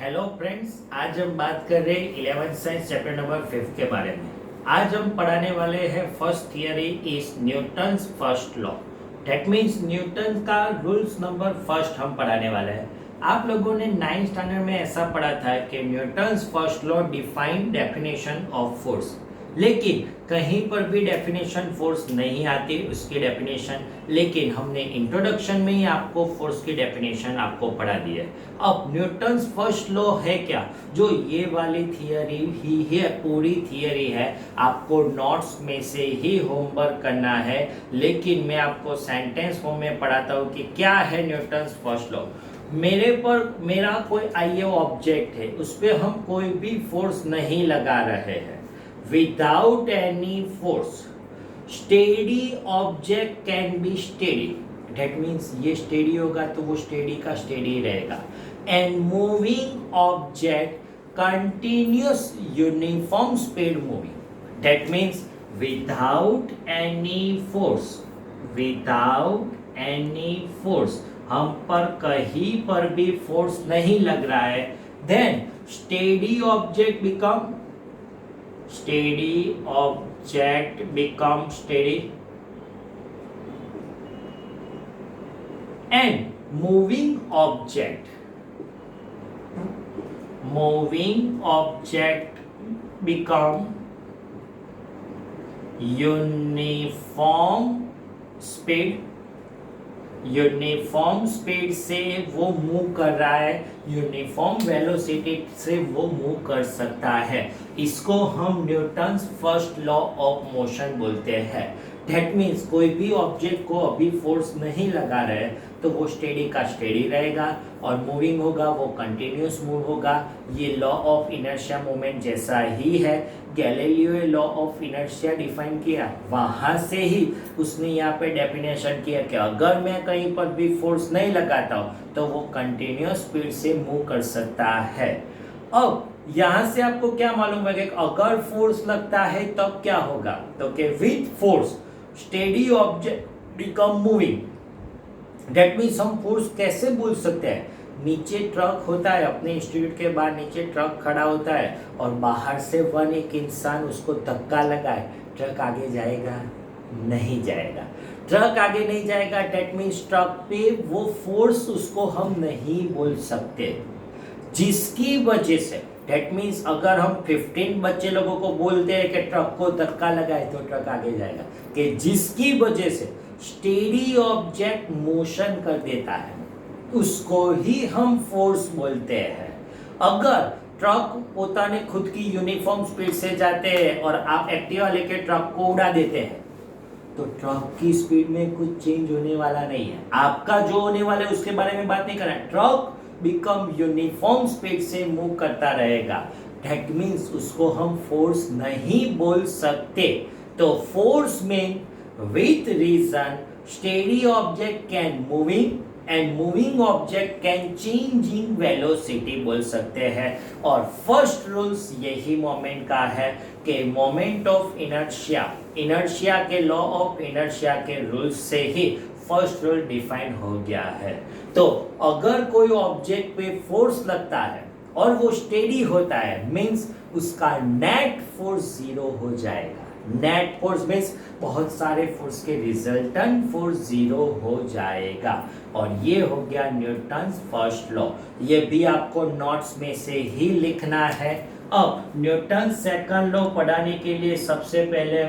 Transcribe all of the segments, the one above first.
Hello friends, आज हम बात कर रहे हैं 11th साइंस चैप्टर नंबर 5 के बारे में। आज हम पढ़ाने वाले हैं first theory is Newton's first law. That means Newton का रूल्स नंबर फर्स्ट हम पढ़ाने वाले हैं। आप लोगों ने 9th स्टैंडर्ड में ऐसा पढ़ा था कि Newton's first law define definition of force, लेकिन कहीं पर भी डेफिनेशन फोर्स नहीं आती उसकी डेफिनेशन, लेकिन हमने इंट्रोडक्शन में ही आपको फोर्स की डेफिनेशन आपको पढ़ा दी है। अब न्यूटन्स फर्स्ट लॉ है क्या, जो ये वाली थियरी ही है, पूरी थियरी है। आपको नोट्स में से ही होमवर्क करना है, लेकिन मैं आपको सेंटेंस फॉर्म में पढ़ाता हूँ कि क्या है न्यूटन्स फर्स्ट लॉ। मेरा कोई आइए ऑब्जेक्ट है, उस पर हम कोई भी फोर्स नहीं लगा रहे हैं। Without any force, steady object can be steady. That means ये steady होगा तो वो steady का steady रहेगा. And moving object continuous uniform speed moving. That means without any force, हम पर कहीं पर भी force नहीं लग रहा है, then steady object become steady and moving object become uniform speed से वो मूव कर रहा है, यूनिफॉर्म वेलोसिटी से वो मूव कर सकता है। इसको हम Newton's first law of motion बोलते हैं। दैट मीन्स कोई भी ऑब्जेक्ट को अभी फोर्स नहीं लगा रहे तो वो स्टेडी का स्टेडी रहेगा और मूविंग होगा वो कंटिन्यूस मूव होगा। ये लॉ ऑफ इनर्शिया मूवमेंट जैसा ही है। Galileo law of inertia define किया, वहां से ही उसने यहाँ पे डेफिनेशन किया कि अगर मैं कहीं पर भी फोर्स नहीं लगाता हूँ तो वो कंटिन्यूस स्पीड से मूव कर सकता है। अब यहाँ से आपको क्या मालूम है कि अगर फोर्स लगता है तब क्या होगा, तो कि with force steady object become moving. That means हम फोर्स कैसे बोल सकते हैं, नीचे ट्रक होता है, अपने इंस्टीट्यूट के बाहर नीचे ट्रक खड़ा होता है और बाहर से एक इंसान उसको धक्का लगाए, ट्रक आगे जाएगा? नहीं जाएगा। ट्रक आगे नहीं जाएगा, दैट मीन्स ट्रक पे वो फोर्स उसको हम नहीं बोल सकते, जिसकी वजह से दैट मीन्स अगर हम 15 बच्चे लोगों को बोलते हैं कि ट्रक को धक्का लगाए तो ट्रक आगे जाएगा, कि जिसकी वजह से स्टेडी ऑब्जेक्ट मोशन कर देता है उसको ही हम फोर्स बोलते हैं। अगर ट्रक पोताने खुद की यूनिफॉर्म स्पीड से जाते हैं और आप एक्टिवा लेके ट्रक को उड़ा देते हैं तो ट्रक की स्पीड में कुछ चेंज होने वाला नहीं है। आपका जो होने वाला है उसके बारे में बात नहीं कर रहा है। ट्रक बिकम यूनिफॉर्म स्पीड से मूव करता रहेगा, दैट मीन्स उसको हम फोर्स नहीं बोल सकते। तो फोर्स में with reason steady object can moving and moving object can changing velocity बोल सकते हैं। और फर्स्ट रूल्स यही मोमेंट का है कि मोमेंट ऑफ इनर्शिया के लॉ ऑफ इनर्शिया के रूल्स से ही फर्स्ट रूल डिफाइन हो गया है। तो अगर कोई ऑब्जेक्ट पे फोर्स लगता है और वो स्टेडी होता है, मींस उसका नेट फोर्स 0 हो जाएगा। नेट फोर्स मींस बहुत सारे फोर्स के रिजल्टेंट फोर्स 0 हो जाएगा। और ये हो गया न्यूटन्स फर्स्ट लॉ। ये भी आपको नोट्स में से ही लिखना है। अब न्यूटन सेकंड लॉ पढ़ाने के लिए सबसे पहले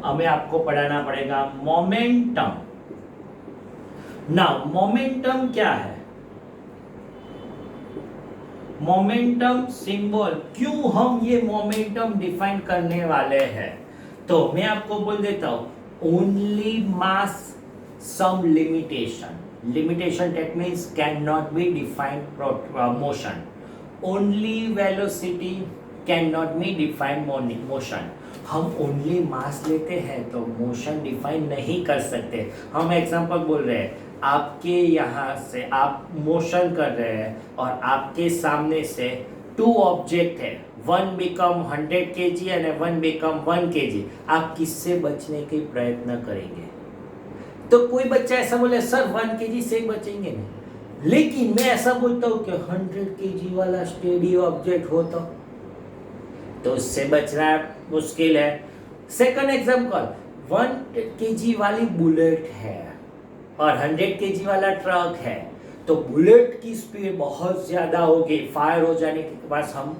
हमें आपको पढ़ाना पड़ेगा मोमेंटम। नाउ मोमेंटम क्या है? मोमेंटम सिंबल, क्यों हम ये मोमेंटम डिफाइन करने वाले हैं, तो मैं आपको बोल देता हूं only mass some limitation that means can not be defined motion. Only velocity can not be defined motion. हम ओनली मास लेते हैं तो मोशन डिफाइन नहीं कर सकते। हम एग्जांपल बोल रहे हैं, आपके यहाँ से आप मोशन कर रहे हैं और आपके सामने से 2 ऑब्जेक्ट है, 1 become 100 kg and 1 become 1 kg। आप किससे बचने के प्रयत्न करेंगे? तो कोई बच्चा ऐसा बोले सर 1 kg से बचेंगे नहीं, लेकिन मैं ऐसा बोलता हूँ कि 100 केजी वाला स्टेडी ऑब्जेक्ट हो तो उससे बचना मुश्किल है। सेकंड एग्जांपल, 1 केजी वाली बुलेट है और 100 केजी वाला ट्रक है, तो बुलेट की स्पीड बहुत ज्यादा होगी, फायर हो जाने के बाद हम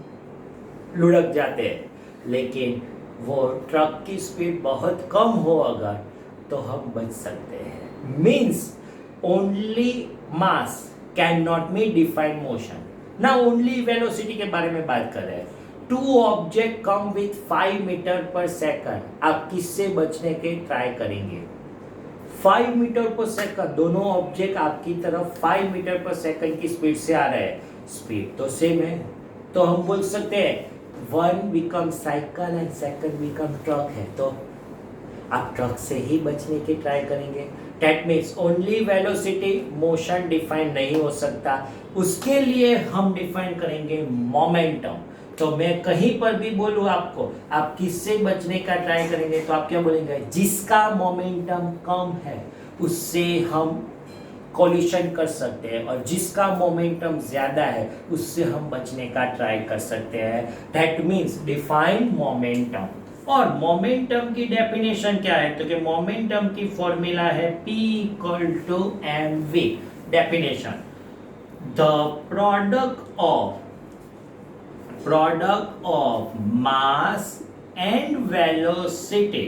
लुढ़क जाते हैं, लेकिन वो ट्रक की स्पीड बहुत कम हो अगर तो हम बच सकते हैं। Means only mass can not be define motion. ना ओनली वेलोसिटी के बारे में बात कर रहे हैं। 2 object come with 5 metre per second, आप किससे बचने के ट्राई करेंगे? 5 मीटर पर सेकंड, दोनों ऑब्जेक्ट आपकी तरफ 5 मीटर पर सेकंड की स्पीड से आ रहे हैं, स्पीड तो सेम है, तो हम बोल सकते हैं 1 become cycle and second become truck है, तो आप ट्रक से ही बचने की ट्राई करेंगे। That means only velocity motion define नहीं हो सकता, उसके लिए हम डिफाइन करेंगे मोमेंटम। तो मैं कहीं पर भी बोलूं आपको, आप किससे बचने का ट्राई करेंगे, तो आप क्या बोलेंगे? जिसका मोमेंटम कम है उससे हम कोलिशन कर सकते हैं, और जिसका मोमेंटम ज्यादा है उससे हम बचने का ट्राई कर सकते हैं। That means define momentum. और मोमेंटम की डेफिनेशन क्या है? तो कि मोमेंटम की फॉर्मूला है P equal to mv। Definition, the product of mass and velocity,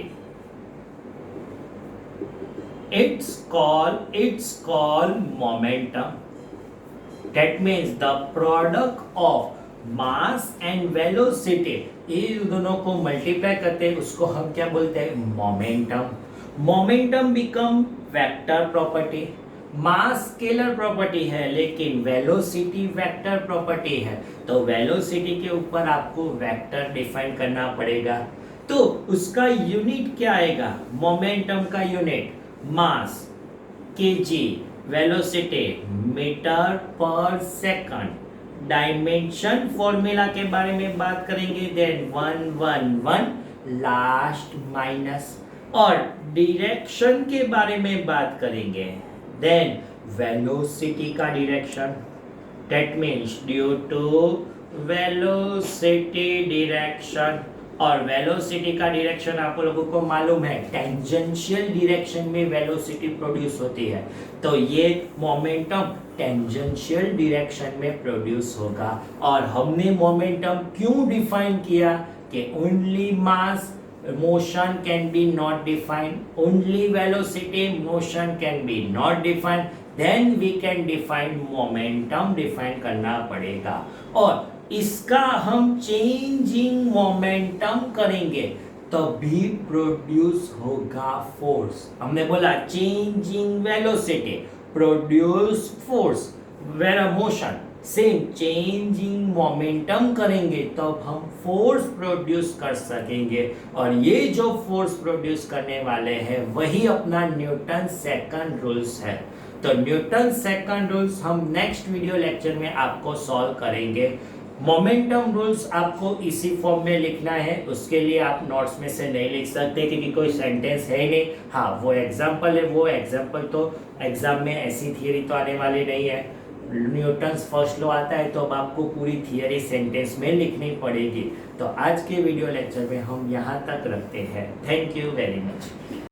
it's called momentum. That means the product of mass and velocity, ये दोनों को मल्टीप्लाई करते हैं, उसको हम क्या बोलते हैं? Momentum. Momentum become vector property. Mass scalar property है लेकिन वेलोसिटी वेक्टर प्रॉपर्टी है, तो वेलोसिटी के ऊपर आपको वेक्टर डिफाइन करना पड़ेगा। तो उसका यूनिट क्या आएगा? मोमेंटम का unit mass KG, velocity metre per second. Dimension formula के बारे में बात करेंगे, देन 111 लास्ट माइनस। और डायरेक्शन के बारे में बात करेंगे, देन वेलोसिटी का direction, that means due to velocity direction. और वेलोसिटी का डायरेक्शन आप लोगों को मालूम है, टेंजेंशियल डायरेक्शन में वेलोसिटी प्रोड्यूस होती है, तो ये मोमेंटम टेंजेंशियल डायरेक्शन में प्रोड्यूस होगा। और हमने मोमेंटम क्यों डिफाइन किया कि only mass motion can be not define, only velocity motion can be not define, then we can define momentum define करना पड़ेगा। और इसका हम चेंजिंग मोमेंटम करेंगे तभी प्रोड्यूस होगा फोर्स। हमने बोला changing velocity produce force, where motion same changing momentum करेंगे तब हम फोर्स प्रोड्यूस कर सकेंगे। और ये जो फोर्स प्रोड्यूस करने वाले हैं वही अपना न्यूटन सेकंड रूल्स है। तो न्यूटन सेकंड रूल्स हम नेक्स्ट वीडियो लेक्चर में आपको सॉल्व करेंगे। मोमेंटम रूल्स आपको इसी फॉर्म में लिखना है, उसके लिए आप नोट्स में से नहीं लिख सकते क्योंकि कोई सेंटेंस है नहीं। हाँ, वो एग्जाम्पल है, वो एग्जाम्पल तो एग्जाम में ऐसी थियरी तो आने वाली नहीं है। न्यूटन्स फर्स्ट लॉ आता है तो अब आपको पूरी थियरी सेंटेंस में लिखनी पड़ेगी। तो आज के वीडियो लेक्चर में हम यहाँ तक रखते हैं। Thank you very much.